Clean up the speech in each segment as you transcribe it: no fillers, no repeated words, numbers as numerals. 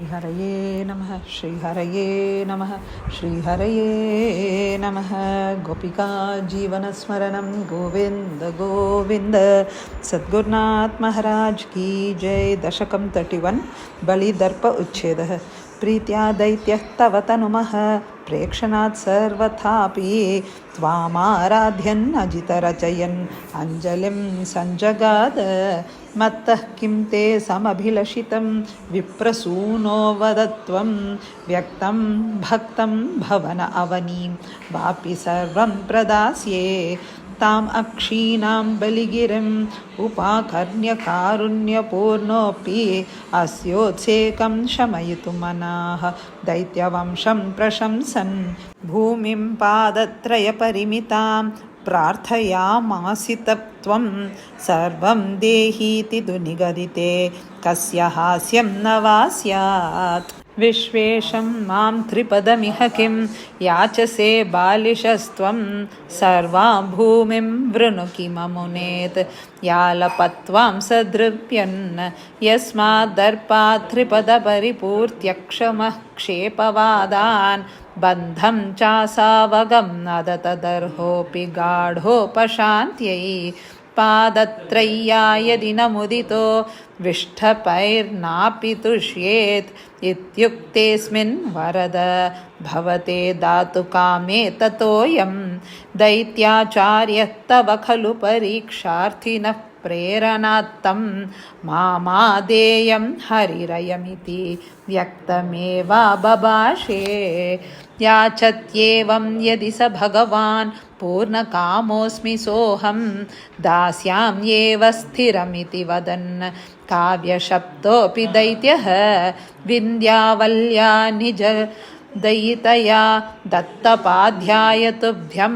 श्रीहरये नमः श्रीहरये नमः श्रीहरये नमः। गोपिका जीवनस्मरणं गोविंद गोविंद। सद्गुरुनाथ महाराज की जय। दशकं 31 बलिदर्प उच्छेदः। प्रीत्या दैत्यः तव तनुमः प्रेक्षणात् सर्वथापि त्वामाराध्यन् अजितरचयन् अञ्जलिं सञ्जगाद। मत्तः किं ते समभिलषितं विप्रसूनो वदत्वं व्यक्तं भक्तं भवन अवनीं वापि सर्वं प्रदास्ये। ताम् अक्षीणां बलिगिरिम् उपाकर्ण्य कारुण्यपूर्णोऽपि अस्योत्सेकं शमयितुमनाः दैत्यवंशं प्रशंसन् भूमिं पादत्रयपरिमितां प्रार्थयामासितत्वं सर्वं देहीति दुनिगदिते कस्य हास्यं न वा स्यात्। विश्वेशं मां त्रिपदमिह किं याचसे बालिशस्त्वं सर्वां भूमिं वृणु किममुनेत् यालपत्वां सदृप्यन् यस्माद्दर्पात् त्रिपदपरिपूर्त्यक्षमः क्षेपवादान् बन्धं चासावगं नदतदर्होऽपि गाढोपशान्त्यै पादत्रय्या यदि न मुदितो विष्ठपैर्नापि तुष्येत् इत्युक्तेऽस्मिन् वरद भवते दातुकामे ततोऽयं दैत्याचार्यः तव खलु परीक्षार्थिनः प्रेरणात्तं मामादेयं हरिरयमिति व्यक्तमेवाबभाषे। याचत्येवं यदि स भगवान् पूर्णकामोऽस्मि सोऽहं दास्याम्येव स्थिरमिति वदन् काव्यशब्दोऽपि दैत्यः विन्ध्यावल्या निज दयितया दत्तपाध्याय तुभ्यं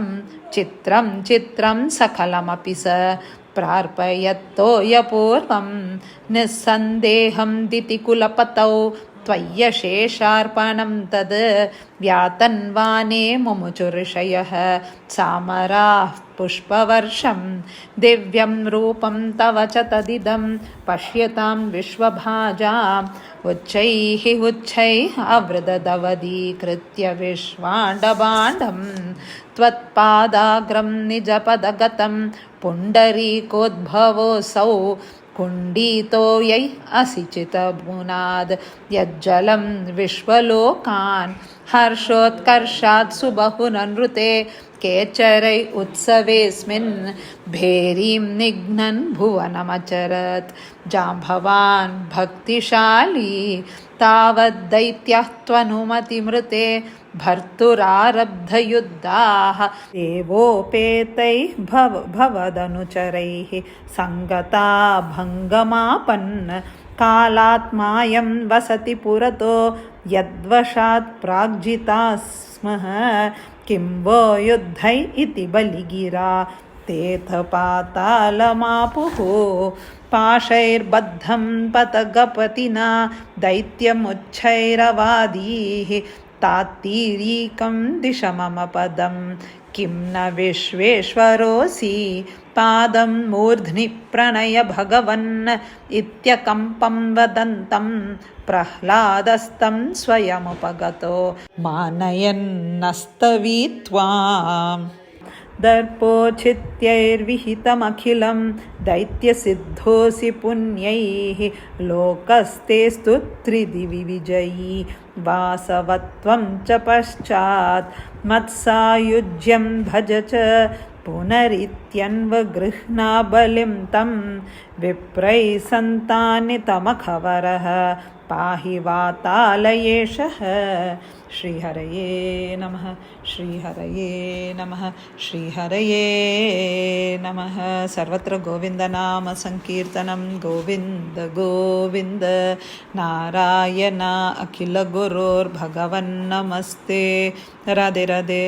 चित्रं चित्रं सकलमपि स प्रार्पयत्तोयपूर्वं निस्सन्देहं दितिकुलपतौ त्वय्यशेषार्पणं तद् व्यातन्वाने मुमुचुर्षयः सामराः पुष्पवर्षं दिव्यं रूपं तव च तदिदं पश्यतां विश्वभाजाम् उच्चैः उच्चैः अवृददवधीकृत्य विश्वाण्डभाण्डं त्वत्पादाग्रं निजपदगतं पुण्डरीकोद्भवोऽसौ कुण्डीतो यै असि चितमुनाद् यज्जलं विश्वलोकान् हर्षोत्कर्षात् सुबहुननृते केचरै उत्सवेऽस्मिन् भेरीं निघ्नन् भुवनमचरत् जाम्भवान् भक्तिशाली तावद्दैत्यः त्वनुमतिमृते भर्तुरारब्धयुद्धाः देवोपेतैः भवदनुचरैः सङ्गता भङ्गमापन् कालात्मायं वसति पुरतो यद्वशात् प्राग्जिता स्मः किं वो युद्धै इति बलिगिरा तेथ पातालमापुः पाशैर्बद्धं पतगपतिना दैत्यमुच्छैरवादीः तात्तीरीकं दिश मम पदं किं न विश्वेश्वरोऽसि पादं मूर्ध्नि प्रणय भगवन् इत्यकम्पं वदन्तं प्रह्लादस्तं स्वयमुपगतो मानयन्नस्तवीत्वाम् दर्पोचित्यैर्विहितमखिलं दैत्यसिद्धोऽसि पुण्यैः लोकस्तेस्तु त्रिदिवि विजयी वासवत्वं च पश्चात् मत्सायुज्यं भज च पुनरित्यन्वगृह्णा बलिं तं विप्रैः सन्तानितमखवरः पाहि वातालयेशः। श्रीहरये नमः श्रीहरये नमः श्रीहरये नमः। सर्वत्र गोविन्दनाम संकीर्तनं गोविन्द गोविन्द। नारायण अखिल गुरोर्भगवन् नमस्ते। राधे राधे।